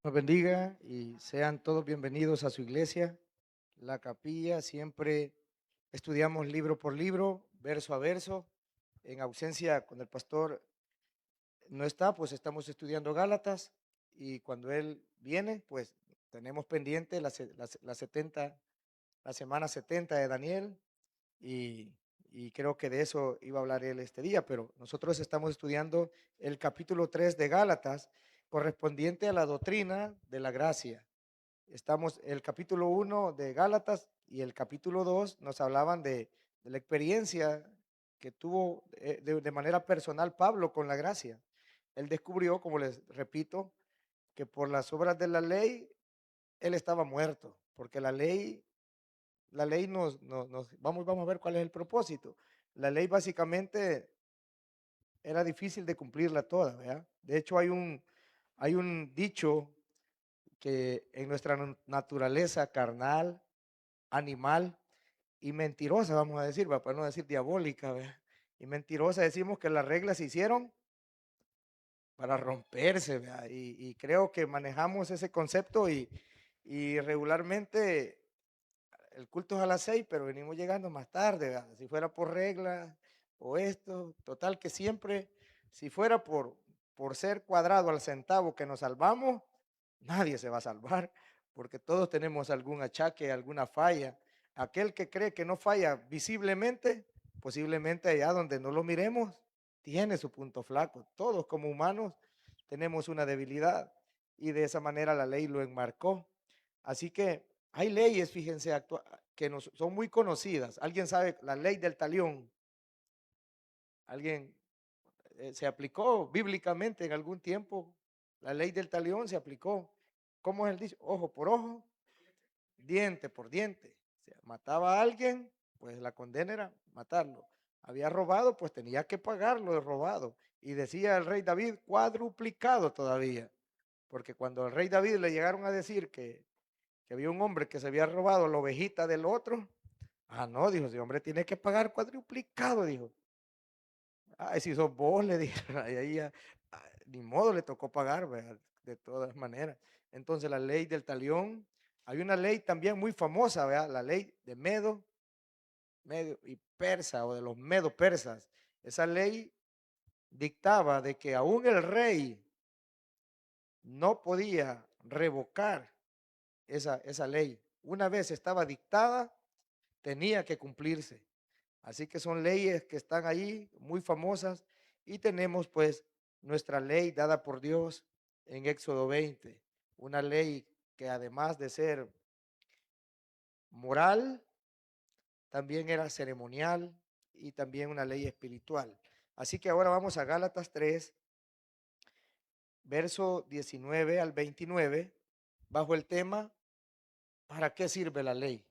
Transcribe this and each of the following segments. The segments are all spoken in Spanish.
Nos bendiga y sean todos bienvenidos a su iglesia, la capilla. Siempre estudiamos libro por libro, verso a verso. En ausencia, cuando el pastor no está, pues estamos estudiando Gálatas, y cuando él viene, pues tenemos pendiente la semana 70 de Daniel, y, y creo que de eso iba a hablar él este día, pero nosotros estamos estudiando el capítulo 3 de Gálatas, correspondiente a la doctrina de la gracia. Estamos, el capítulo 1 de Gálatas y el capítulo 2 nos hablaban de la experiencia que tuvo de manera personal Pablo con la gracia. Él descubrió, como les repito, que por las obras de la ley él estaba muerto, porque la ley vamos a ver cuál es el propósito. La ley básicamente era difícil de cumplirla toda, ¿verdad? De hecho, hay un dicho que en nuestra naturaleza carnal, animal y mentirosa, vamos a decir, para no decir diabólica, ¿verdad? Y mentirosa, decimos que las reglas se hicieron para romperse, ¿verdad? Y creo que manejamos ese concepto, y regularmente el culto es a las 6, pero venimos llegando más tarde, ¿verdad? Si fuera por regla o esto, total que siempre, si fuera por ser cuadrado al centavo que nos salvamos, nadie se va a salvar, porque todos tenemos algún achaque, alguna falla. Aquel que cree que no falla visiblemente, posiblemente allá donde no lo miremos, tiene su punto flaco. Todos como humanos tenemos una debilidad, y de esa manera la ley lo enmarcó. Así que hay leyes, fíjense, que son muy conocidas. ¿Alguien sabe la ley del talión? ¿Alguien se aplicó bíblicamente en algún tiempo? La ley del talión se aplicó. ¿Cómo es el dicho? Ojo por ojo, diente por diente. O sea, mataba a alguien, pues la condena era matarlo. Había robado, pues tenía que pagar lo de robado. Y decía el rey David, cuadruplicado todavía. Porque cuando al rey David le llegaron a decir que había un hombre que se había robado la ovejita del otro, no, dijo, ese hombre tiene que pagar cuadruplicado, dijo. Ay, si sos vos, le dijeron, ahí ya, ni modo, le tocó pagar, ¿verdad? De todas maneras. Entonces la ley del talión, hay una ley también muy famosa, ¿verdad? La ley de Medo y Persa, o de los Medo persas. Esa ley dictaba de que aún el rey no podía revocar esa ley. Una vez estaba dictada, tenía que cumplirse. Así que son leyes que están ahí, muy famosas, y tenemos pues nuestra ley dada por Dios en Éxodo 20, una ley que además de ser moral, también era ceremonial y también una ley espiritual. Así que ahora vamos a Gálatas 3, verso 19 al 29, bajo el tema, ¿para qué sirve la ley?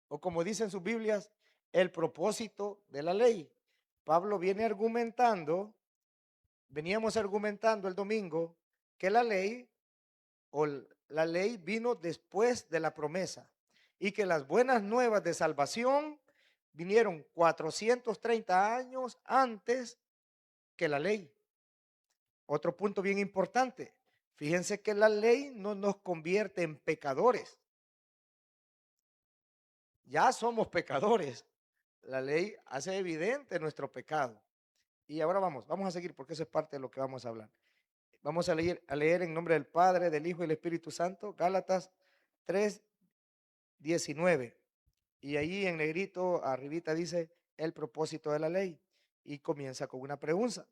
O como dicen sus Biblias, el propósito de la ley. Pablo viene argumentando, veníamos argumentando el domingo, que la ley vino después de la promesa, y que las buenas nuevas de salvación vinieron 430 años antes que la ley. Otro punto bien importante, fíjense que la ley no nos convierte en pecadores, ya somos pecadores. La ley hace evidente nuestro pecado. Y ahora vamos a seguir, porque eso es parte de lo que vamos a hablar. Vamos a leer en nombre del Padre, del Hijo y del Espíritu Santo, Gálatas 3:19. Y ahí en negrito, arribita dice el propósito de la ley. Y comienza con una pregunta.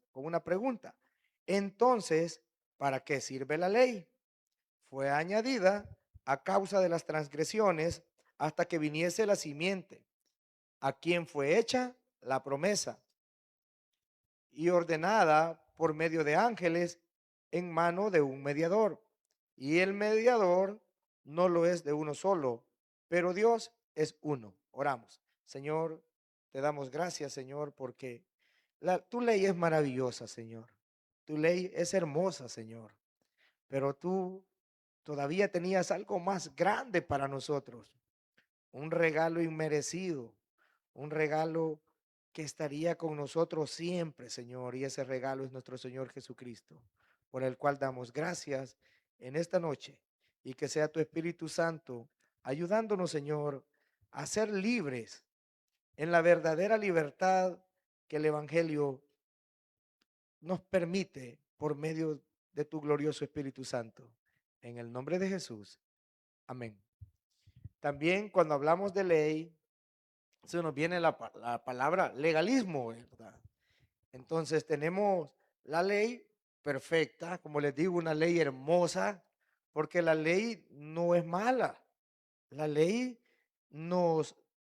Entonces, ¿para qué sirve la ley? Fue añadida a causa de las transgresiones hasta que viniese la simiente, a quien fue hecha la promesa, y ordenada por medio de ángeles en mano de un mediador. Y el mediador no lo es de uno solo, pero Dios es uno. Oramos. Señor, te damos gracias, Señor, porque tu ley es maravillosa, Señor. Tu ley es hermosa, Señor. Pero tú todavía tenías algo más grande para nosotros. Un regalo inmerecido, un regalo que estaría con nosotros siempre, Señor, y ese regalo es nuestro Señor Jesucristo, por el cual damos gracias en esta noche, y que sea tu Espíritu Santo ayudándonos, Señor, a ser libres en la verdadera libertad que el Evangelio nos permite por medio de tu glorioso Espíritu Santo. En el nombre de Jesús. Amén. También cuando hablamos de ley, se nos viene la palabra legalismo, ¿verdad? Entonces tenemos la ley perfecta, como les digo, una ley hermosa, porque la ley no es mala. La ley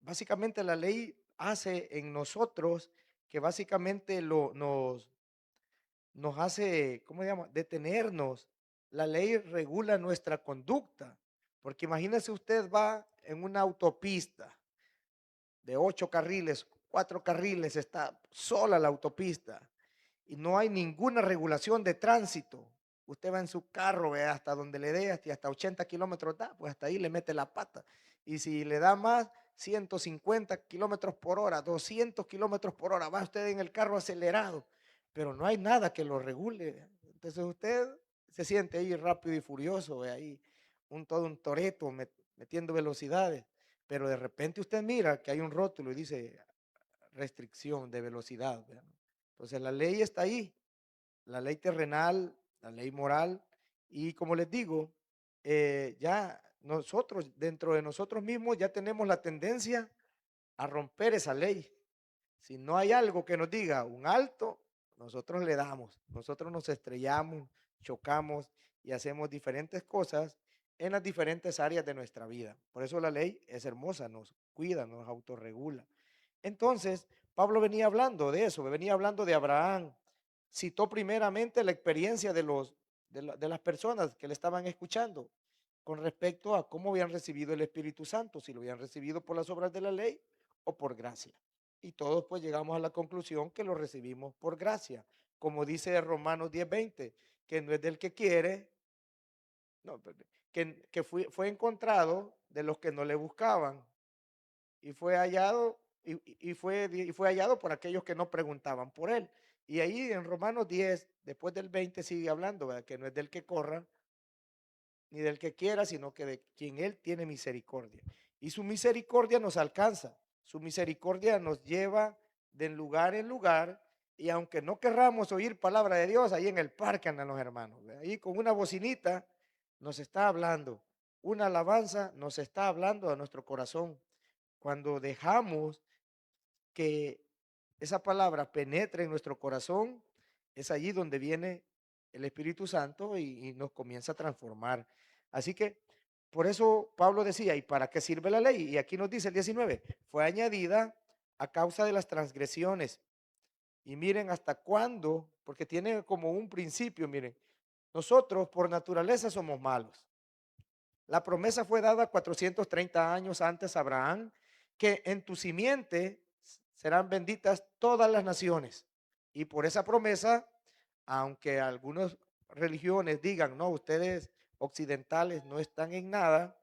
básicamente la ley hace en nosotros que básicamente nos hace, ¿cómo se llama? Detenernos. La ley regula nuestra conducta, porque imagínese usted va en una autopista de 8 carriles, 4 carriles, está sola la autopista y no hay ninguna regulación de tránsito. Usted va en su carro, ve, hasta donde le dé, hasta 80 kilómetros da, pues hasta ahí le mete la pata. Y si le da más, 150 kilómetros por hora, 200 kilómetros por hora, va usted en el carro acelerado, pero no hay nada que lo regule. Entonces usted se siente ahí rápido y furioso, ve ahí todo un toreto metiendo velocidades, pero de repente usted mira que hay un rótulo y dice restricción de velocidad, ¿verdad? Entonces la ley está ahí, la ley terrenal, la ley moral, y como les digo, ya nosotros, dentro de nosotros mismos, ya tenemos la tendencia a romper esa ley. Si no hay algo que nos diga un alto, nosotros le damos, nosotros nos estrellamos, chocamos y hacemos diferentes cosas en las diferentes áreas de nuestra vida. Por eso la ley es hermosa, nos cuida, nos autorregula. Entonces, Pablo venía hablando de eso, venía hablando de Abraham. Citó primeramente la experiencia de las personas que le estaban escuchando con respecto a cómo habían recibido el Espíritu Santo, si lo habían recibido por las obras de la ley o por gracia. Y todos pues llegamos a la conclusión que lo recibimos por gracia, como dice Romanos 10:20, que no es del que quiere, no, que fue encontrado de los que no le buscaban y fue hallado y fue hallado por aquellos que no preguntaban por él. Y ahí en Romanos 10, después del 20 sigue hablando, ¿verdad? Que no es del que corra ni del que quiera, sino que de quien él tiene misericordia. Y su misericordia nos alcanza, su misericordia nos lleva de lugar en lugar, y aunque no querramos oír palabra de Dios, ahí en el parque andan los hermanos, ¿verdad? Ahí con una bocinita nos está hablando, una alabanza nos está hablando a nuestro corazón. Cuando dejamos que esa palabra penetre en nuestro corazón, es allí donde viene el Espíritu Santo y nos comienza a transformar. Así que por eso Pablo decía, ¿y para qué sirve la ley? Y aquí nos dice el 19, fue añadida a causa de las transgresiones. Y miren hasta cuándo, porque tiene como un principio, miren, nosotros por naturaleza somos malos. La promesa fue dada 430 años antes a Abraham, que en tu simiente serán benditas todas las naciones. Y por esa promesa, aunque algunas religiones digan, no, ustedes occidentales no están en nada,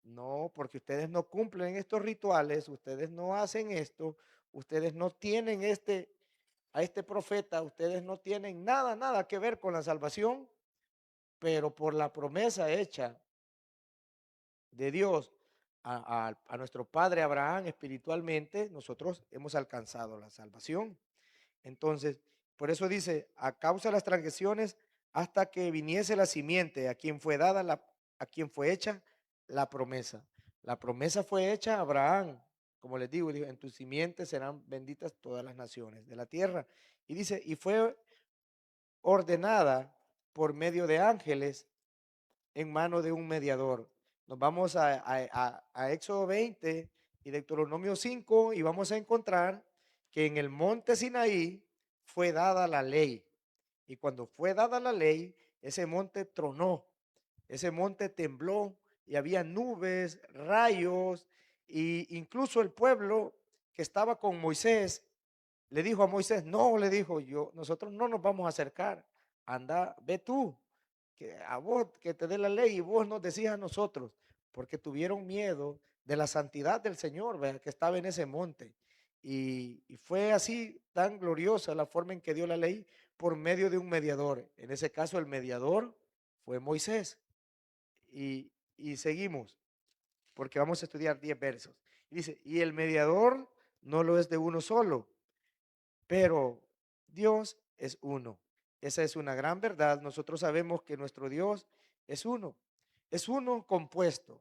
no, porque ustedes no cumplen estos rituales, ustedes no hacen esto, ustedes no tienen a este profeta, ustedes no tienen nada que ver con la salvación, pero por la promesa hecha de Dios a nuestro padre Abraham espiritualmente, nosotros hemos alcanzado la salvación. Entonces, por eso dice, a causa de las transgresiones, hasta que viniese la simiente, a quien fue dada a quien fue hecha la promesa. La promesa fue hecha a Abraham, como les digo, en tu simiente serán benditas todas las naciones de la tierra. Y dice, y fue ordenada por medio de ángeles en mano de un mediador. Nos vamos a Éxodo 20 y Deuteronomio 5 y vamos a encontrar que en el monte Sinaí fue dada la ley. Y cuando fue dada la ley, ese monte tronó, ese monte tembló y había nubes, rayos, e incluso el pueblo que estaba con Moisés le dijo a Moisés, no, le dijo yo, nosotros no nos vamos a acercar, anda, ve tú, que a vos que te dé la ley y vos nos decís a nosotros, porque tuvieron miedo de la santidad del Señor, ¿verdad? Que estaba en ese monte. Y fue así tan gloriosa la forma en que dio la ley por medio de un mediador. En ese caso, el mediador fue Moisés. Y seguimos, porque vamos a estudiar 10 versos. Y dice, y el mediador no lo es de uno solo, pero Dios es uno. Esa es una gran verdad. Nosotros sabemos que nuestro Dios es uno compuesto.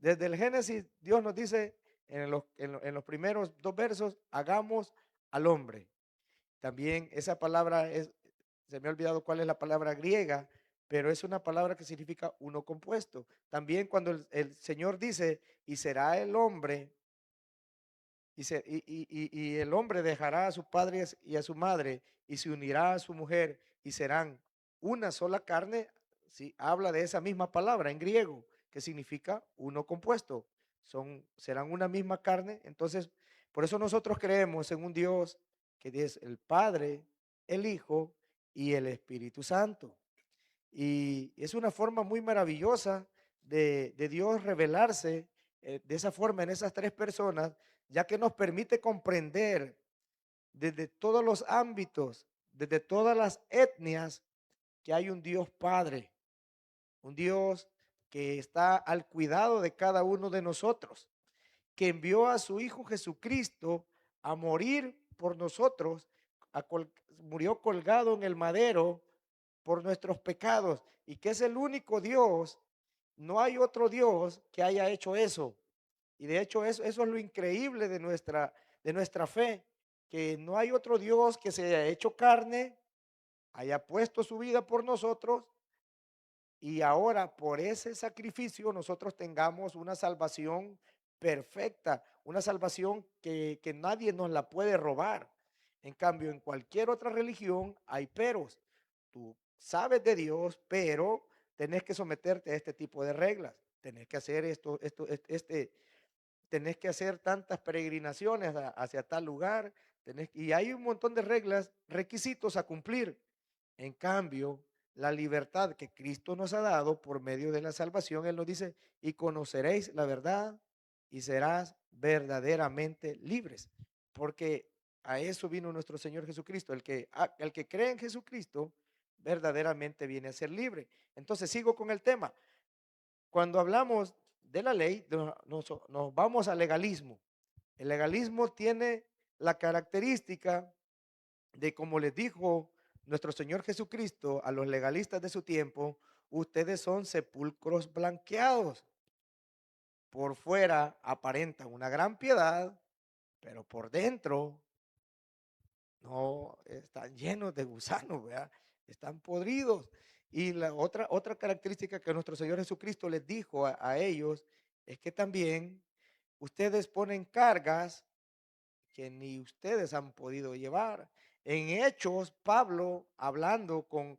Desde el Génesis, Dios nos dice en los primeros 2 versos, hagamos al hombre. También esa palabra se me ha olvidado cuál es la palabra griega, pero es una palabra que significa uno compuesto. También cuando el Señor dice, y será el hombre y el hombre dejará a sus padres y a su madre y se unirá a su mujer y serán una sola carne. Sí, habla de esa misma palabra en griego que significa uno compuesto. Serán una misma carne. Entonces, por eso nosotros creemos en un Dios que es el Padre, el Hijo y el Espíritu Santo. Y es una forma muy maravillosa de Dios revelarse de esa forma en esas 3 personas, ya que nos permite comprender desde todos los ámbitos, desde todas las etnias, que hay un Dios Padre, un Dios que está al cuidado de cada uno de nosotros, que envió a su Hijo Jesucristo a morir por nosotros, murió colgado en el madero por nuestros pecados y que es el único Dios, no hay otro Dios que haya hecho eso. Y de hecho eso es lo increíble de nuestra fe, que no hay otro Dios que se haya hecho carne, haya puesto su vida por nosotros y ahora por ese sacrificio nosotros tengamos una salvación perfecta, una salvación que nadie nos la puede robar. En cambio, en cualquier otra religión hay peros. Tú sabes de Dios, pero tenés que someterte a este tipo de reglas. Tenés que hacer tenés que hacer tantas peregrinaciones hacia tal lugar. Y hay un montón de reglas, requisitos a cumplir. En cambio, la libertad que Cristo nos ha dado por medio de la salvación, Él nos dice, y conoceréis la verdad y serás verdaderamente libres. Porque a eso vino nuestro Señor Jesucristo. El que cree en Jesucristo verdaderamente viene a ser libre. Entonces sigo con el tema. Cuando hablamos de la ley, nos vamos al legalismo. El legalismo tiene la característica de, como les dijo nuestro Señor Jesucristo a los legalistas de su tiempo, ustedes son sepulcros blanqueados. Por fuera aparentan una gran piedad, pero por dentro no están llenos de gusanos, ¿verdad? Están podridos. Y la otra característica que nuestro Señor Jesucristo les dijo a ellos es que también ustedes ponen cargas que ni ustedes han podido llevar. En Hechos, Pablo, hablando con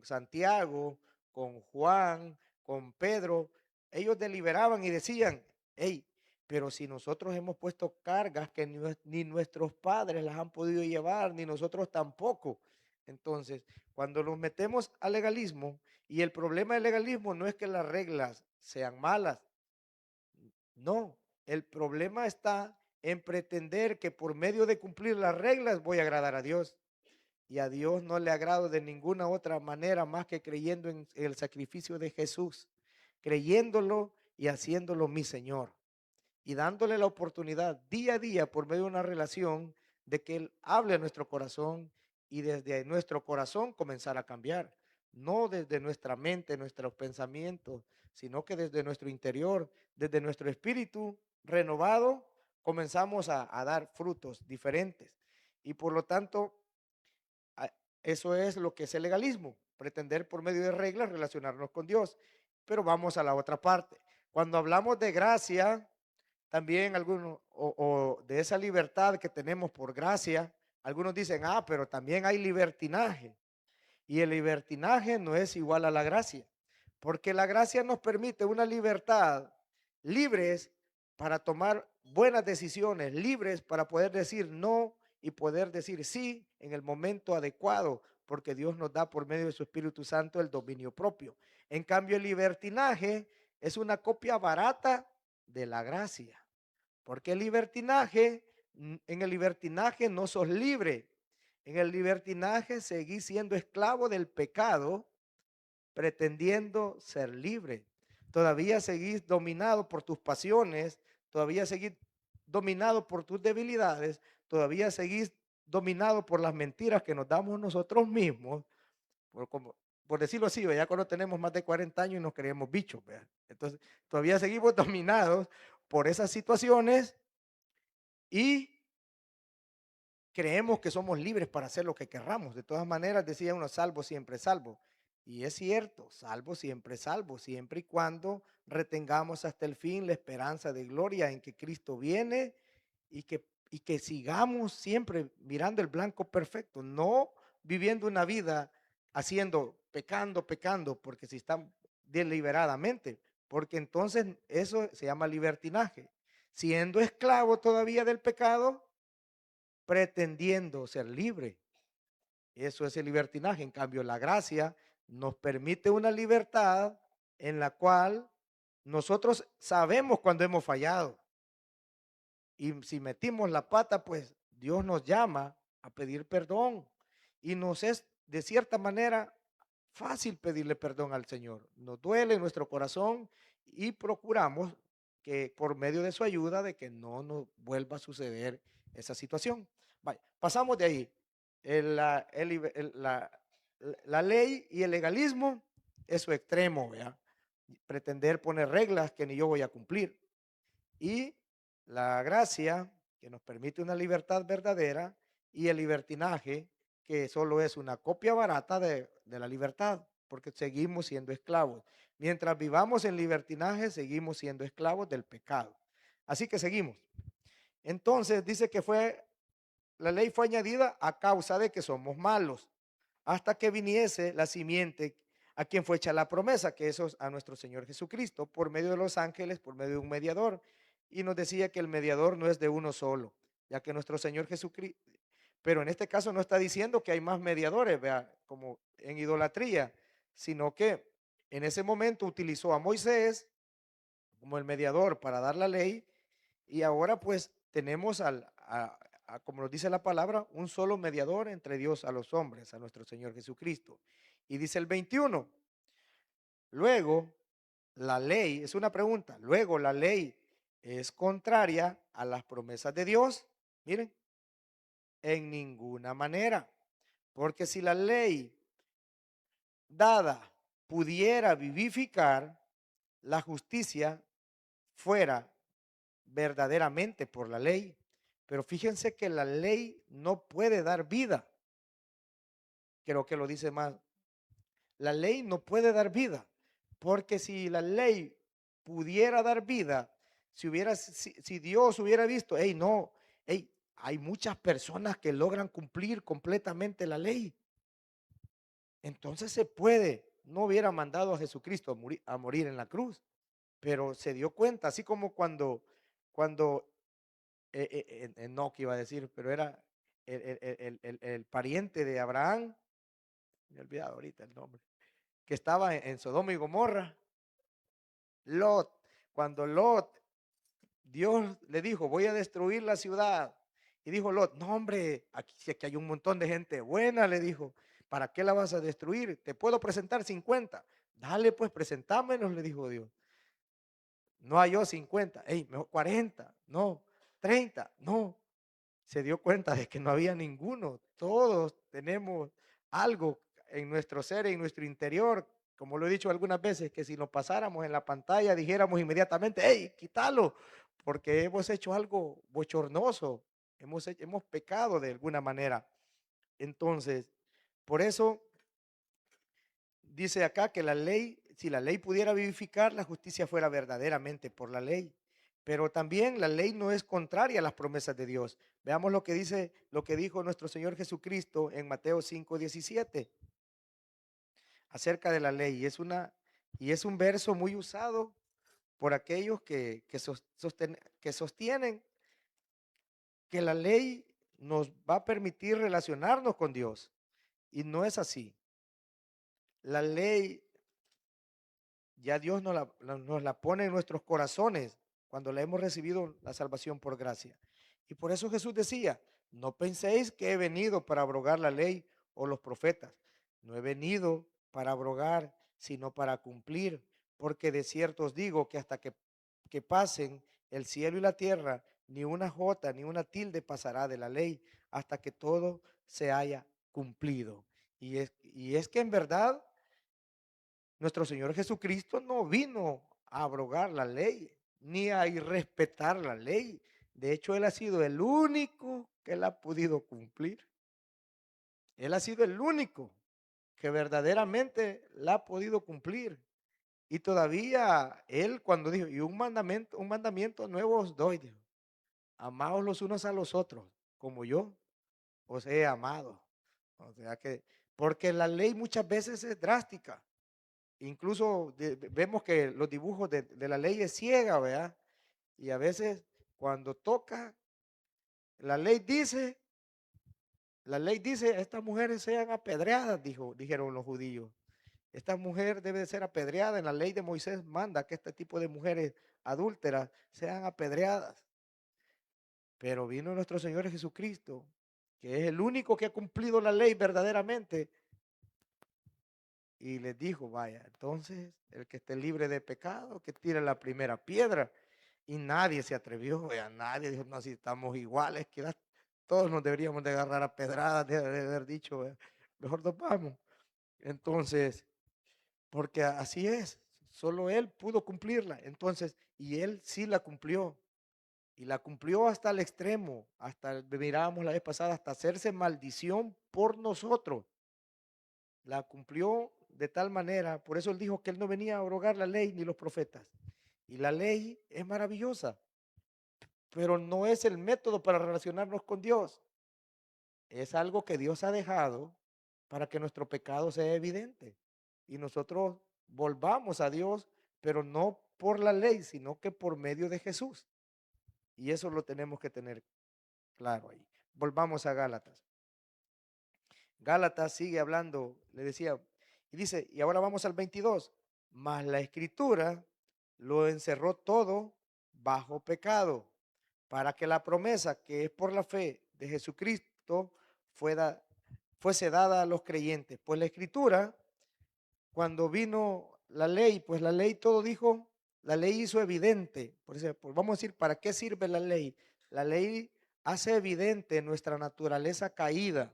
Santiago, con Juan, con Pedro, ellos deliberaban y decían, hey, pero si nosotros hemos puesto cargas que ni nuestros padres las han podido llevar, ni nosotros tampoco. Entonces, cuando nos metemos al legalismo, y el problema del legalismo no es que las reglas sean malas, no, el problema está en pretender que por medio de cumplir las reglas voy a agradar a Dios. Y a Dios no le agrado de ninguna otra manera más que creyendo en el sacrificio de Jesús, creyéndolo y haciéndolo mi Señor. Y dándole la oportunidad día a día por medio de una relación de que Él hable a nuestro corazón y desde nuestro corazón comenzar a cambiar. No desde nuestra mente, nuestros pensamientos, sino que desde nuestro interior, desde nuestro espíritu renovado, comenzamos a dar frutos diferentes. Y por lo tanto, a- eso es lo que es el legalismo, pretender por medio de reglas relacionarnos con Dios. Pero vamos a la otra parte. Cuando hablamos de gracia, también algunos, o de esa libertad que tenemos por gracia, algunos dicen, pero también hay libertinaje. Y el libertinaje no es igual a la gracia, porque la gracia nos permite una libertad, libres para tomar buenas decisiones, libres para poder decir no y poder decir sí en el momento adecuado, porque Dios nos da por medio de su Espíritu Santo el dominio propio. En cambio, el libertinaje es una copia barata de la gracia, porque el libertinaje En el libertinaje no sos libre. En el libertinaje seguís siendo esclavo del pecado, pretendiendo ser libre. Todavía seguís dominado por tus pasiones, todavía seguís dominado por tus debilidades, todavía seguís dominado por las mentiras que nos damos nosotros mismos, por decirlo así, ya cuando tenemos más de 40 años y nos creemos bichos, ¿verdad? Entonces, todavía seguimos dominados por esas situaciones y creemos que somos libres para hacer lo que querramos. De todas maneras, decía uno, salvo siempre salvo. Y es cierto, salvo, siempre y cuando retengamos hasta el fin la esperanza de gloria en que Cristo viene y que sigamos siempre mirando el blanco perfecto, no viviendo una vida haciendo, pecando, porque si están deliberadamente, porque entonces eso se llama libertinaje. Siendo esclavo todavía del pecado, pretendiendo ser libre. Eso es el libertinaje. En cambio, la gracia nos permite una libertad en la cual nosotros sabemos cuando hemos fallado. Y si metimos la pata, pues Dios nos llama a pedir perdón. Y nos es, de cierta manera, fácil pedirle perdón al Señor. Nos duele en nuestro corazón y procuramos que por medio de su ayuda de que no nos vuelva a suceder esa situación. Vaya, pasamos de ahí. La ley y el legalismo es su extremo, ¿verdad? Pretender poner reglas que ni yo voy a cumplir. Y la gracia, que nos permite una libertad verdadera, y el libertinaje, que solo es una copia barata de la libertad, porque seguimos siendo esclavos. Mientras vivamos en libertinaje, seguimos siendo esclavos del pecado. Así que seguimos. Entonces dice que la ley fue añadida a causa de que somos malos, hasta que viniese la simiente a quien fue hecha la promesa, que eso es a nuestro Señor Jesucristo, por medio de los ángeles, por medio de un mediador. Y nos decía que el mediador no es de uno solo, ya que nuestro Señor Jesucristo, pero en este caso no está diciendo que hay más mediadores, vea, como en idolatría, sino que en ese momento utilizó a Moisés como el mediador para dar la ley y ahora pues tenemos como nos dice la palabra, un solo mediador entre Dios a los hombres, a nuestro Señor Jesucristo. Y dice el 21, luego la ley, es una pregunta, luego la ley es contraria a las promesas de Dios. Miren, en ninguna manera, porque si la ley dada pudiera vivificar, la justicia fuera verdaderamente por la ley. Pero fíjense que la ley no puede dar vida. Creo que lo dice más. La ley no puede dar vida. Porque si la ley pudiera dar vida, si Dios hubiera visto, hey, no, hey, hay muchas personas que logran cumplir completamente la ley. Entonces se puede. No hubiera mandado a Jesucristo a morir en la cruz. Pero se dio cuenta, así como cuando Enoc iba a decir, pero era el pariente de Abraham, me he olvidado ahorita el nombre, que estaba en Sodoma y Gomorra, Lot, cuando Lot, Dios le dijo, voy a destruir la ciudad, y dijo Lot, no hombre, aquí hay un montón de gente buena, le dijo, ¿para qué la vas a destruir? Te puedo presentar 50, dale pues, presentámenos, le dijo Dios. No halló 50, hey, mejor 40, no, 30, no. Se dio cuenta de que no había ninguno. Todos tenemos algo en nuestro ser, en nuestro interior. Como lo he dicho algunas veces, que si nos pasáramos en la pantalla dijéramos inmediatamente, hey, quítalo, porque hemos hecho algo bochornoso, hemos pecado de alguna manera. Entonces, por eso dice acá que la ley, si la ley pudiera vivificar, la justicia fuera verdaderamente por la ley. Pero también la ley no es contraria a las promesas de Dios. Veamos lo que dice, lo que dijo nuestro Señor Jesucristo en Mateo 5:17 acerca de la ley. Y es un verso muy usado por aquellos que sostienen que la ley nos va a permitir relacionarnos con Dios. Y no es así. La ley ya Dios nos la pone en nuestros corazones cuando le hemos recibido la salvación por gracia. Y por eso Jesús decía, no penséis que he venido para abrogar la ley o los profetas. No he venido para abrogar, sino para cumplir. Porque de cierto os digo que hasta que pasen el cielo y la tierra, ni una jota ni una tilde pasará de la ley hasta que todo se haya cumplido. Y es que en verdad nuestro Señor Jesucristo no vino a abrogar la ley, ni a irrespetar la ley. De hecho, Él ha sido el único que la ha podido cumplir. Él ha sido el único que verdaderamente la ha podido cumplir. Y todavía Él cuando dijo, y un mandamiento nuevo os doy, dijo, amaos los unos a los otros, como yo os he amado. O sea que, porque la ley muchas veces es drástica. Incluso vemos que los dibujos de la ley es ciega, ¿verdad? Y a veces cuando toca, la ley dice, estas mujeres sean apedreadas, dijeron los judíos. Esta mujer debe de ser apedreada. En la ley de Moisés manda que este tipo de mujeres adúlteras sean apedreadas. Pero vino nuestro Señor Jesucristo, que es el único que ha cumplido la ley verdaderamente, y les dijo, vaya, entonces el que esté libre de pecado, que tire la primera piedra. Y nadie se atrevió, vea, nadie dijo, no, si estamos iguales, que todos nos deberíamos de agarrar a pedradas, de haber dicho, vea, mejor nos vamos. Entonces, porque así es, solo Él pudo cumplirla. Entonces, y Él sí la cumplió. Y la cumplió hasta el extremo, hasta, mirábamos la vez pasada, hasta hacerse maldición por nosotros. La cumplió de tal manera, por eso Él dijo que Él no venía a abrogar la ley ni los profetas. Y la ley es maravillosa, pero no es el método para relacionarnos con Dios. Es algo que Dios ha dejado para que nuestro pecado sea evidente y nosotros volvamos a Dios, pero no por la ley, sino que por medio de Jesús. Y eso lo tenemos que tener claro ahí. Volvamos a Gálatas. Gálatas sigue hablando, le decía, y dice, y ahora vamos al 22, mas la escritura lo encerró todo bajo pecado, para que la promesa que es por la fe de Jesucristo fuese dada a los creyentes. Pues la escritura, cuando vino la ley, pues la ley todo dijo, la ley hizo evidente, por eso, pues vamos a decir, ¿para qué sirve la ley? La ley hace evidente nuestra naturaleza caída.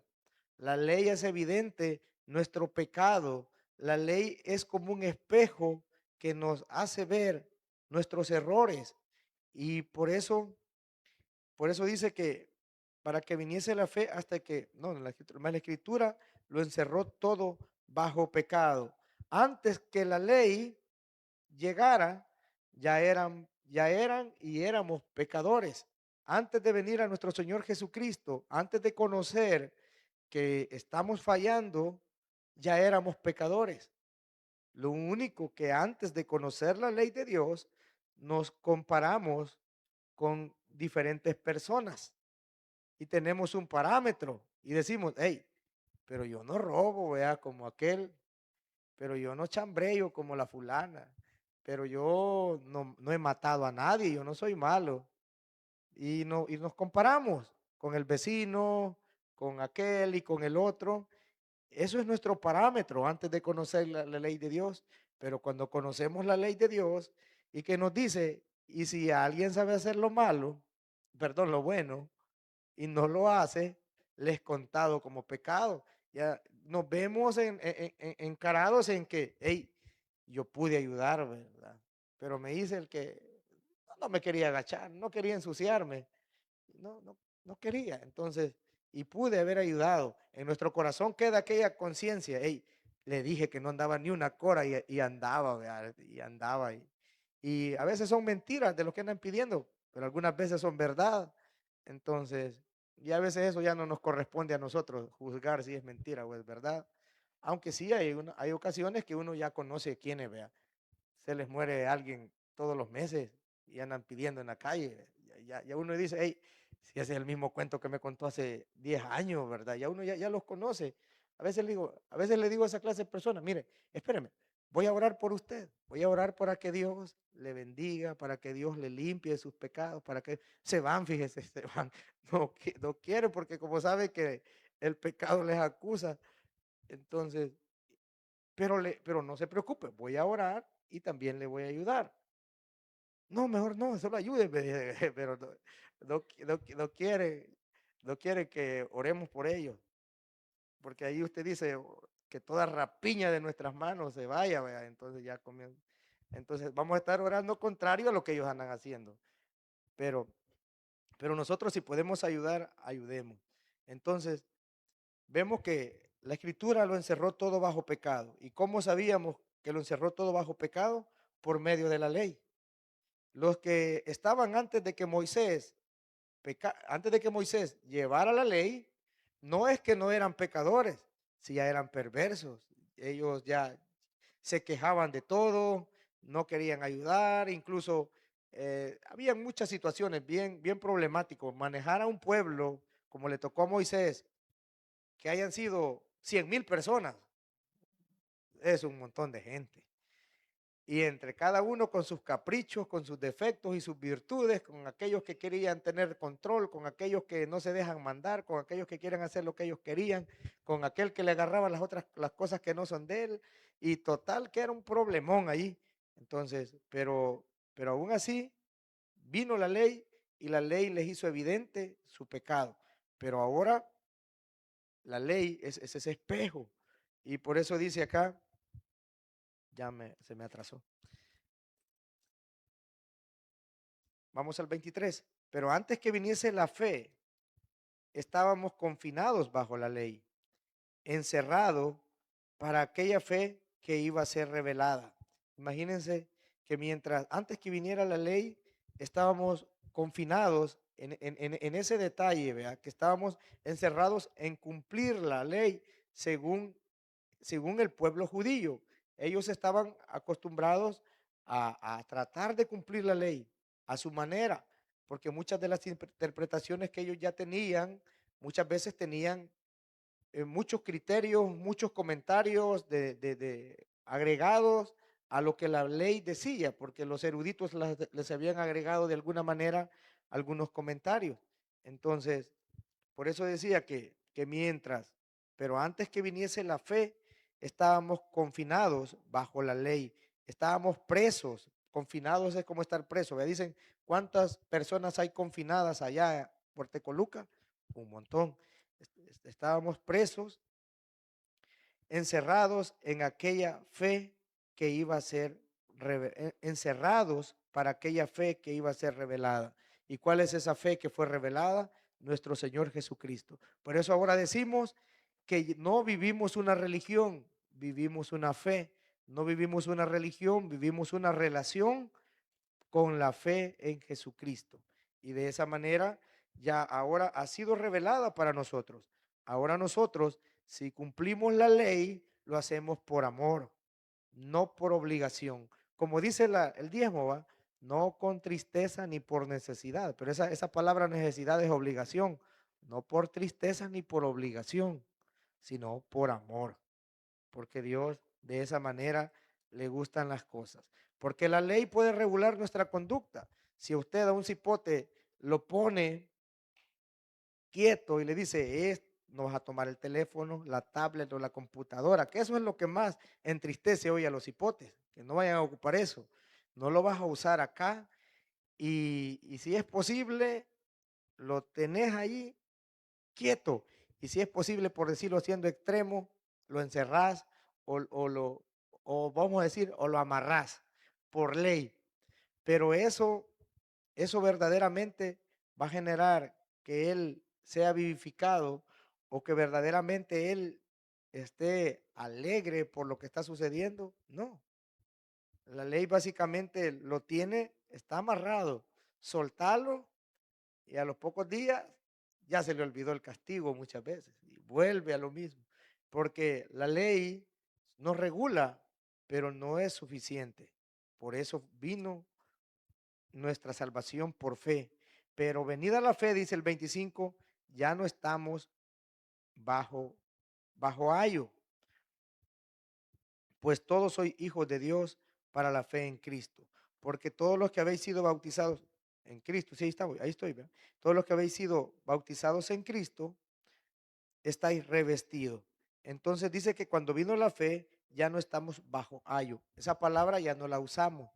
La ley es evidente nuestro pecado. La ley es como un espejo que nos hace ver nuestros errores. Y por eso dice que para que viniese la fe hasta que, no, la escritura lo encerró todo bajo pecado. Antes que la ley llegara, ya eran y éramos pecadores. Antes de venir a nuestro Señor Jesucristo, antes de conocer que estamos fallando, ya éramos pecadores. Lo único que antes de conocer la ley de Dios, nos comparamos con diferentes personas y tenemos un parámetro y decimos, hey, pero yo no robo, vea, como aquel, pero yo no chambreo como la fulana, pero yo no he matado a nadie, yo no soy malo. Y nos comparamos con el vecino, con aquel y con el otro. Eso es nuestro parámetro antes de conocer la ley de Dios. Pero cuando conocemos la ley de Dios y que nos dice, y si alguien sabe hacer lo malo, perdón, lo bueno, y no lo hace, les contado como pecado. Ya nos vemos encarados en que, hey, yo pude ayudar, ¿verdad? Pero me dice el que no me quería agachar, no quería ensuciarme, no quería. Entonces, y pude haber ayudado. En nuestro corazón queda aquella conciencia, hey, le dije que no andaba ni una cora y andaba, ¿verdad? Y andaba. Y a veces son mentiras de lo que andan pidiendo, pero algunas veces son verdad. Entonces, y a veces eso ya no nos corresponde a nosotros juzgar si es mentira o es verdad. Aunque sí hay ocasiones que uno ya conoce quiénes, vea. Se les muere alguien todos los meses y andan pidiendo en la calle. Ya uno dice, hey, si ese es el mismo cuento que me contó hace 10 años, ¿verdad? Ya uno ya los conoce. A veces le digo a esa clase de personas, mire, espéreme, voy a orar por usted, voy a orar para que Dios le bendiga, para que Dios le limpie sus pecados, para que se van, fíjese, se van, no, no quiere porque como sabe que el pecado les acusa, entonces, pero no se preocupe, voy a orar y también le voy a ayudar. No, mejor no, solo ayúdeme, pero no quiere que oremos por ellos, porque ahí usted dice que toda rapiña de nuestras manos se vaya, ¿verdad? Entonces ya comienza. Entonces vamos a estar orando contrario a lo que ellos andan haciendo, pero, pero nosotros si podemos ayudar, ayudemos. Entonces vemos que la escritura lo encerró todo bajo pecado. ¿Y cómo sabíamos que lo encerró todo bajo pecado? Por medio de la ley. Los que estaban antes de que Moisés llevara la ley, no es que no eran pecadores, si ya eran perversos. Ellos ya se quejaban de todo, no querían ayudar, incluso había muchas situaciones bien problemáticas. Manejar a un pueblo como le tocó a Moisés, que hayan sido 100,000 personas, es un montón de gente. Y entre cada uno con sus caprichos, con sus defectos y sus virtudes, con aquellos que querían tener control, con aquellos que no se dejan mandar, con aquellos que quieren hacer lo que ellos querían, con aquel que le agarraba las cosas que no son de él, y total que era un problemón ahí. Entonces, pero aún así vino la ley y la ley les hizo evidente su pecado. Pero ahora la ley es ese espejo. Y por eso dice acá, se me atrasó. Vamos al 23. Pero antes que viniese la fe, estábamos confinados bajo la ley, encerrados para aquella fe que iba a ser revelada. Imagínense que antes que viniera la ley, estábamos confinados en ese detalle, ¿vea? Que estábamos encerrados en cumplir la ley según el pueblo judío. Ellos estaban acostumbrados a tratar de cumplir la ley a su manera, porque muchas de las interpretaciones que ellos ya tenían, muchas veces tenían muchos criterios, muchos comentarios de agregados a lo que la ley decía, porque los eruditos les habían agregado de alguna manera algunos comentarios. Entonces, por eso decía que pero antes que viniese la fe, estábamos confinados bajo la ley, estábamos presos, confinados es como estar preso. Me dicen, ¿cuántas personas hay confinadas allá por Tecoluca? Un montón. Estábamos presos, encerrados en aquella fe que iba a ser, encerrados para aquella fe que iba a ser revelada. ¿Y cuál es esa fe que fue revelada? Nuestro Señor Jesucristo. Por eso ahora decimos que no vivimos una religión, vivimos una fe. No vivimos una religión, vivimos una relación con la fe en Jesucristo. Y de esa manera ya ahora ha sido revelada para nosotros. Ahora nosotros, si cumplimos la ley, lo hacemos por amor, no por obligación. Como dice el diezmo, ¿va? No con tristeza ni por necesidad. Pero esa palabra necesidad es obligación. No por tristeza ni por obligación, sino por amor. Porque Dios de esa manera le gustan las cosas. Porque la ley puede regular nuestra conducta. Si usted a un cipote lo pone quieto y le dice, no vas a tomar el teléfono, la tablet o la computadora, que eso es lo que más entristece hoy a los cipotes, que no vayan a ocupar eso. No lo vas a usar acá y si es posible, lo tenés ahí quieto. Y si es posible, por decirlo siendo extremo, lo encerrás o vamos a decir, o lo amarrás por ley. Pero eso verdaderamente va a generar que él sea vivificado o que verdaderamente él esté alegre por lo que está sucediendo. No, la ley básicamente lo tiene, está amarrado. Soltarlo y a los pocos días ya se le olvidó el castigo muchas veces y vuelve a lo mismo. Porque la ley nos regula, pero no es suficiente. Por eso vino nuestra salvación por fe. Pero venida la fe, dice el 25, ya no estamos bajo ayo. pues todos sois hijos de Dios para la fe en Cristo. Porque todos los que habéis sido bautizados en Cristo, sí, ahí estoy, ¿verdad? Todos los que habéis sido bautizados en Cristo, estáis revestidos. Entonces dice que cuando vino la fe, ya no estamos bajo ayo. Esa palabra ya no la usamos.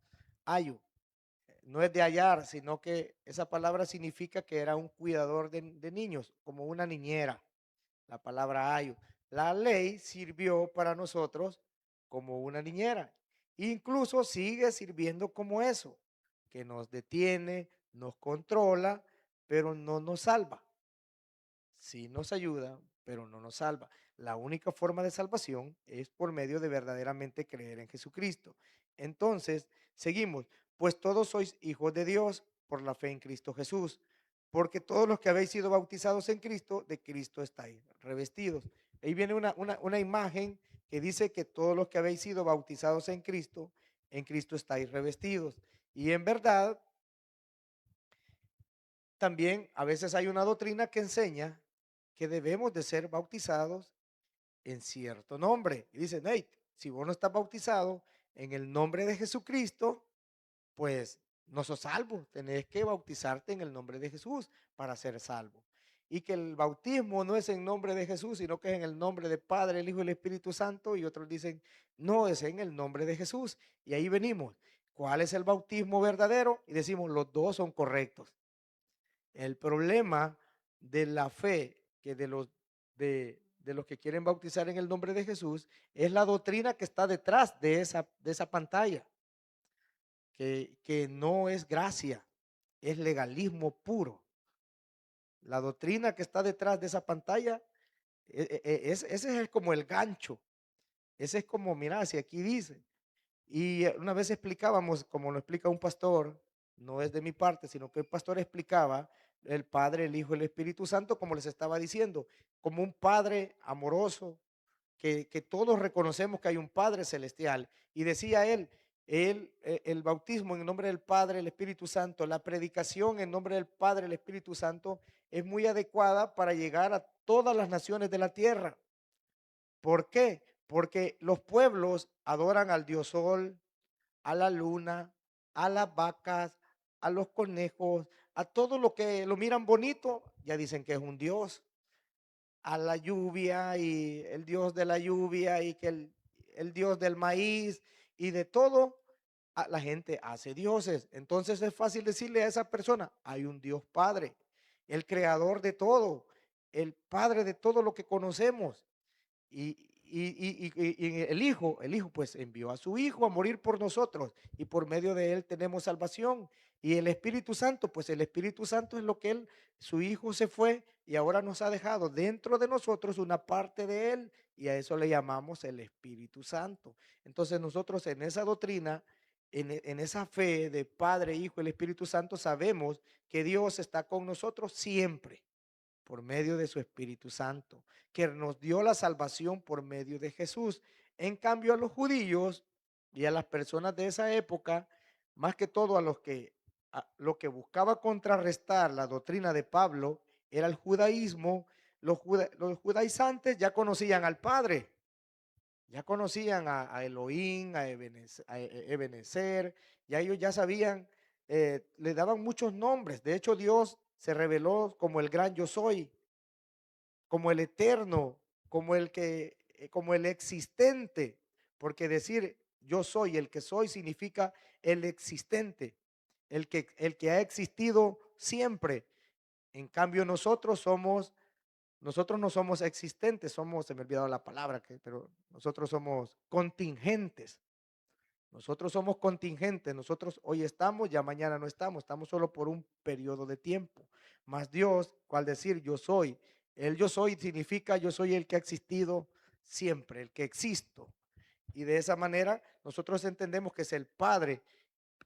Ayo no es de hallar, sino que esa palabra significa que era un cuidador de niños, como una niñera, la palabra ayo. La ley sirvió para nosotros como una niñera. Incluso sigue sirviendo como eso, que nos detiene, nos controla, pero no nos salva. Sí nos ayuda, pero no nos salva. La única forma de salvación es por medio de verdaderamente creer en Jesucristo. Entonces, seguimos, pues todos sois hijos de Dios por la fe en Cristo Jesús, porque todos los que habéis sido bautizados en Cristo, de Cristo estáis revestidos. Ahí viene una imagen que dice que todos los que habéis sido bautizados en Cristo estáis revestidos. Y en verdad, también a veces hay una doctrina que enseña que debemos de ser bautizados en cierto nombre. Y dice, Nate, si vos no estás bautizado en el nombre de Jesucristo, pues no sos salvo. Tenés que bautizarte en el nombre de Jesús para ser salvo. Y que el bautismo no es en nombre de Jesús, sino que es en el nombre del Padre, el Hijo y el Espíritu Santo. Y otros dicen, no, es en el nombre de Jesús. Y ahí venimos. ¿Cuál es el bautismo verdadero? Y decimos, los dos son correctos. El problema de la fe que de los que quieren bautizar en el nombre de Jesús es la doctrina que está detrás de esa pantalla, que no es gracia, es legalismo puro. La doctrina que está detrás de esa pantalla, ese es como el gancho, ese es como, mira, si aquí dice. Y una vez explicábamos, como lo explica un pastor, no es de mi parte, sino que el pastor explicaba el Padre, el Hijo y el Espíritu Santo, como les estaba diciendo, como un Padre amoroso, que todos reconocemos que hay un Padre celestial. Y decía el bautismo en nombre del Padre, el Espíritu Santo, la predicación en nombre del Padre, el Espíritu Santo, es muy adecuada para llegar a todas las naciones de la tierra. ¿Por qué? Porque los pueblos adoran al dios sol, a la luna, a las vacas, a los conejos, a todo lo que lo miran bonito, ya dicen que es un dios, a la lluvia y el dios de la lluvia y que el dios del maíz y de todo, la gente hace dioses. Entonces es fácil decirle a esa persona, hay un Dios Padre, el creador de todo, el Padre de todo lo que conocemos. Y el hijo pues envió a su hijo a morir por nosotros y por medio de él tenemos salvación. Y el Espíritu Santo, pues el Espíritu Santo es lo que él, su hijo se fue y ahora nos ha dejado dentro de nosotros una parte de él y a eso le llamamos el Espíritu Santo. Entonces nosotros en esa doctrina, en esa fe de Padre, Hijo y el Espíritu Santo sabemos que Dios está con nosotros siempre por medio de su Espíritu Santo, que nos dio la salvación por medio de Jesús. En cambio, a los judíos y a las personas de esa época, más que todo a lo que buscaba contrarrestar la doctrina de Pablo era el judaísmo. Los judaizantes ya conocían al Padre, ya conocían a Elohim, Ebenezer, ya ellos ya sabían, le daban muchos nombres. De hecho, Dios se reveló como el gran yo soy, como el eterno, como el existente, porque decir yo soy el que soy significa el existente, el que ha existido siempre. En cambio, nosotros no somos existentes, se me ha olvidado la palabra, pero nosotros somos contingentes. Nosotros somos contingentes, nosotros hoy estamos, ya mañana no estamos solo por un periodo de tiempo. Mas Dios, cual decir yo soy, el yo soy significa yo soy el que ha existido siempre, el que existo. Y de esa manera nosotros entendemos que es el Padre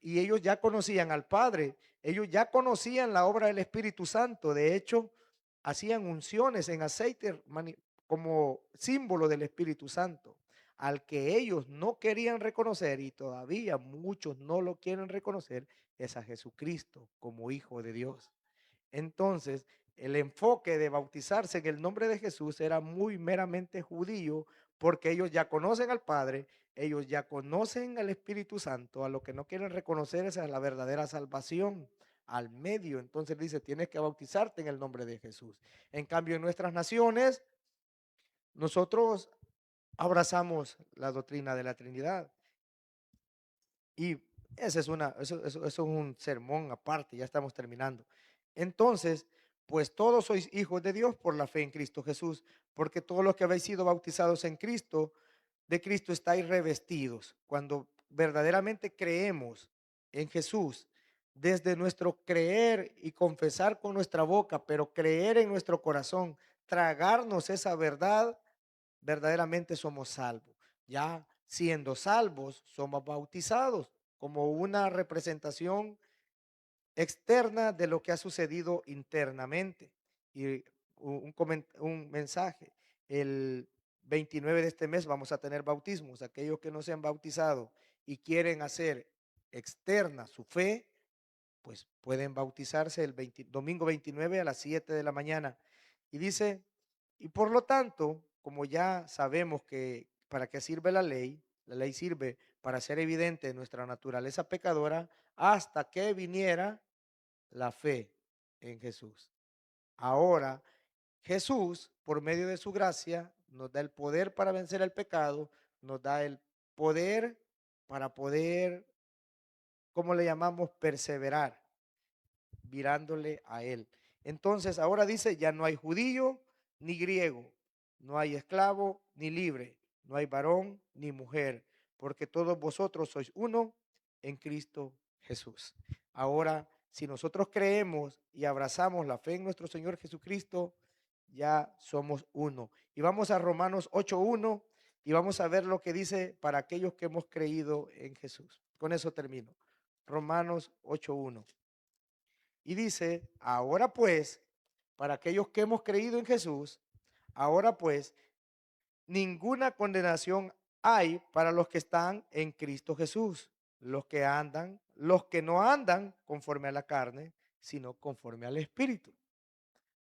y ellos ya conocían al Padre, ellos ya conocían la obra del Espíritu Santo. De hecho, hacían unciones en aceite como símbolo del Espíritu Santo, al que ellos no querían reconocer y todavía muchos no lo quieren reconocer, es a Jesucristo como Hijo de Dios. Entonces, el enfoque de bautizarse en el nombre de Jesús era muy meramente judío porque ellos ya conocen al Padre, ellos ya conocen al Espíritu Santo, a lo que no quieren reconocer es a la verdadera salvación, al medio. Entonces dice, tienes que bautizarte en el nombre de Jesús. En cambio, en nuestras naciones, nosotros abrazamos la doctrina de la Trinidad. Y eso es un sermón aparte, ya estamos terminando. Entonces, pues todos sois hijos de Dios por la fe en Cristo Jesús, porque todos los que habéis sido bautizados en Cristo, de Cristo estáis revestidos. Cuando verdaderamente creemos en Jesús, desde nuestro creer y confesar con nuestra boca, pero creer en nuestro corazón, tragarnos esa verdad, verdaderamente somos salvos. Ya siendo salvos, somos bautizados como una representación externa de lo que ha sucedido internamente. Y un mensaje, el 29 de este mes vamos a tener bautismos. Aquellos que no se han bautizado y quieren hacer externa su fe, pues pueden bautizarse el domingo 29 a las 7 de la mañana. Y dice, y por lo tanto, como ya sabemos que para qué sirve la ley sirve para hacer evidente nuestra naturaleza pecadora hasta que viniera la fe en Jesús. Ahora, Jesús, por medio de su gracia, nos da el poder para vencer el pecado, nos da el poder para poder, ¿cómo le llamamos? Perseverar mirándole a Él. Entonces ahora dice, ya no hay judío ni griego, no hay esclavo ni libre, no hay varón ni mujer, porque todos vosotros sois uno en Cristo Jesús. Ahora, si nosotros creemos y abrazamos la fe en nuestro Señor Jesucristo, ya somos uno. Y vamos a Romanos 8:1 y vamos a ver lo que dice para aquellos que hemos creído en Jesús. Con eso termino. Romanos 8:1. Y dice, ahora pues, para aquellos que hemos creído en Jesús, ahora pues, ninguna condenación hay para los que están en Cristo Jesús, los que no andan conforme a la carne, sino conforme al Espíritu.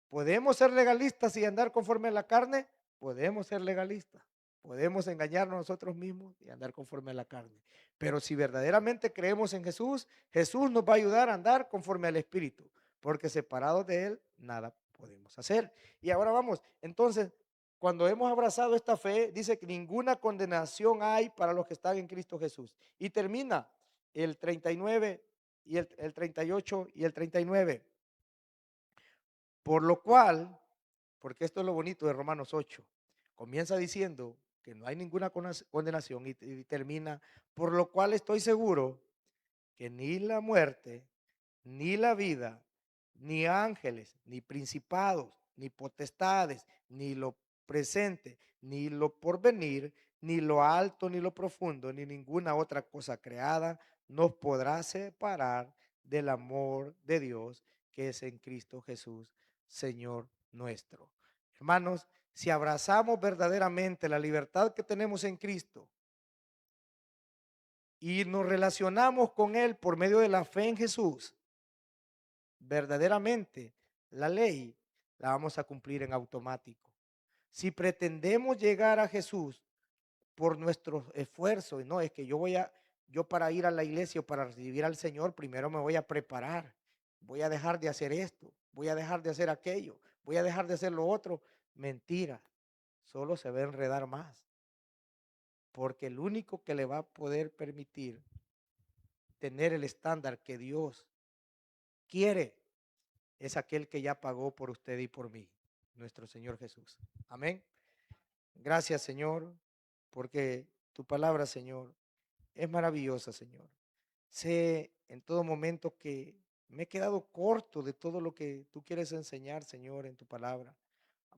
¿Podemos ser legalistas y andar conforme a la carne? Podemos ser legalistas. Podemos engañarnos nosotros mismos y andar conforme a la carne. Pero si verdaderamente creemos en Jesús, Jesús nos va a ayudar a andar conforme al Espíritu, porque separados de Él, nada podemos hacer. Y ahora vamos, entonces, cuando hemos abrazado esta fe, dice que ninguna condenación hay para los que están en Cristo Jesús. Y termina el 39 y el 38 y el 39. Por lo cual, porque esto es lo bonito de Romanos 8, comienza diciendo que no hay ninguna condenación y termina, por lo cual estoy seguro que ni la muerte, ni la vida, ni ángeles, ni principados, ni potestades, ni lo presente, ni lo porvenir, ni lo alto, ni lo profundo, ni ninguna otra cosa creada nos podrá separar del amor de Dios que es en Cristo Jesús, Señor nuestro. Hermanos, si abrazamos verdaderamente la libertad que tenemos en Cristo, y nos relacionamos con Él por medio de la fe en Jesús, verdaderamente la ley la vamos a cumplir en automático. Si pretendemos llegar a Jesús por nuestros esfuerzos, no es que yo para ir a la iglesia o para recibir al Señor, primero me voy a preparar, voy a dejar de hacer esto, voy a dejar de hacer aquello, voy a dejar de hacer lo otro. Mentira, solo se va a enredar más, porque el único que le va a poder permitir tener el estándar que Dios quiere es aquel que ya pagó por usted y por mí, nuestro Señor Jesús. Amén. Gracias, Señor, porque tu palabra, Señor, es maravillosa, Señor. Sé en todo momento que me he quedado corto de todo lo que tú quieres enseñar, Señor, en tu palabra.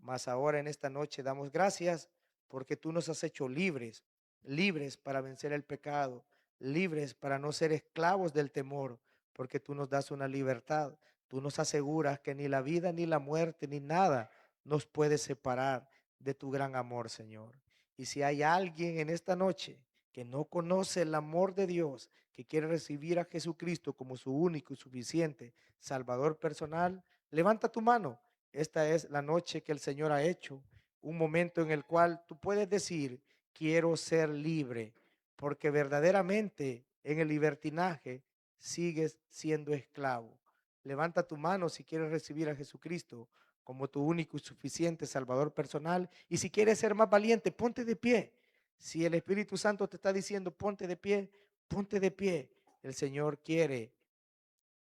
Mas ahora en esta noche damos gracias porque tú nos has hecho libres, libres para vencer el pecado, libres para no ser esclavos del temor, porque tú nos das una libertad. Tú nos aseguras que ni la vida, ni la muerte, ni nada nos puede separar de tu gran amor, Señor. Y si hay alguien en esta noche que no conoce el amor de Dios, que quiere recibir a Jesucristo como su único y suficiente Salvador personal, levanta tu mano. Esta es la noche que el Señor ha hecho. un momento en el cual tú puedes decir, quiero ser libre, porque verdaderamente en el libertinaje sigues siendo esclavo. Levanta tu mano si quieres recibir a Jesucristo como tu único y suficiente Salvador personal. Y si quieres ser más valiente, ponte de pie. Si el Espíritu Santo te está diciendo, ponte de pie, ponte de pie. El Señor quiere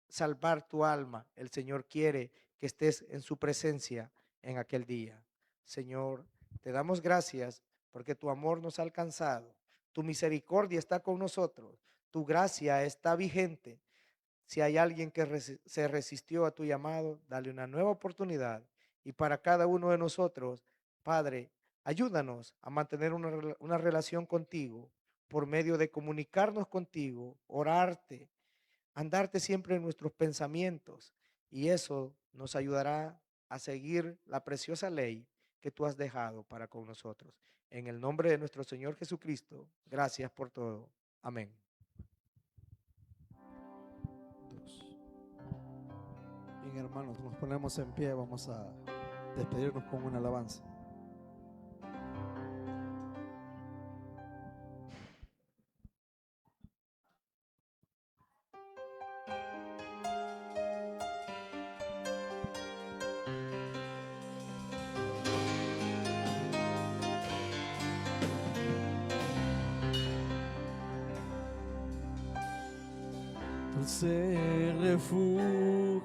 salvar tu alma. El Señor quiere que estés en su presencia en aquel día. Señor, te damos gracias porque tu amor nos ha alcanzado. Tu misericordia está con nosotros. Tu gracia está vigente. Si hay alguien que se resistió a tu llamado, dale una nueva oportunidad. Y para cada uno de nosotros, Padre, ayúdanos a mantener una relación contigo por medio de comunicarnos contigo, orarte, andarte siempre en nuestros pensamientos. Y eso nos ayudará a seguir la preciosa ley que tú has dejado para con nosotros. En el nombre de nuestro Señor Jesucristo, gracias por todo. Amén. Bien, hermanos, nos ponemos en pie, vamos a despedirnos con una alabanza. Dulce refugio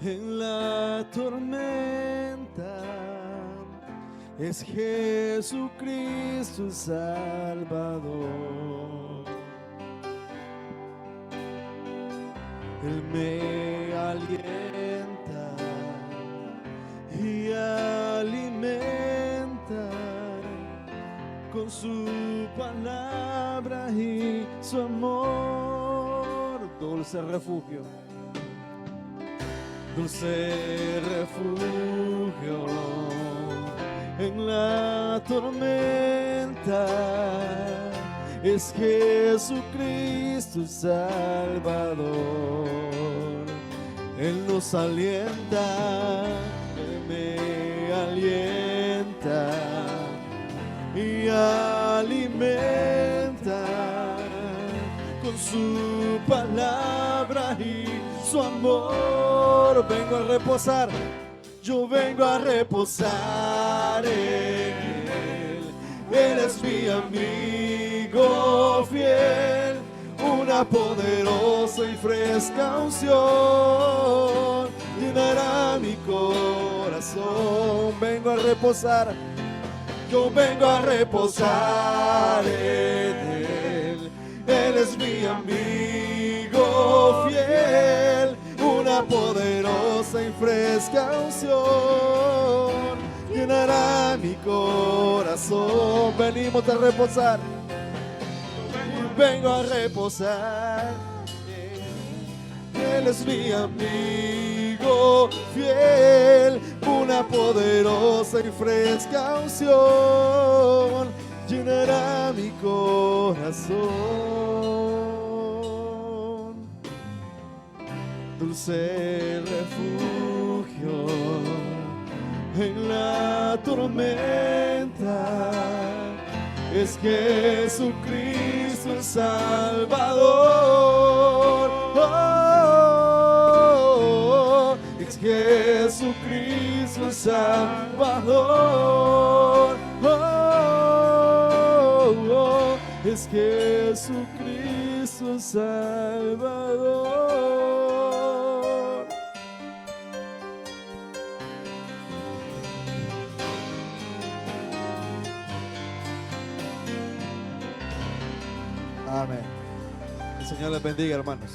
en la tormenta es Jesucristo el Salvador. Él me alienta y alimenta con su palabra y su amor. Dulce refugio, dulce refugio en la tormenta es Jesucristo el Salvador. Él nos alienta, Él me alienta y alimenta con su palabra y su amor. Vengo a reposar, yo vengo a reposar en Él. Él es mi amigo fiel, una poderosa y fresca unción llenará mi corazón. Vengo a reposar, yo vengo a reposar en Él. Él es mi amigo fiel, una poderosa y fresca unción llenará mi corazón. Venimos a reposar, vengo a reposar. Él es mi amigo fiel, una poderosa y fresca unción llenará mi corazón. Dulce refugio en la tormenta es Jesucristo el Salvador. Es Jesucristo el Salvador. Es Jesucristo el Salvador. Amén. El Señor les bendiga, hermanos.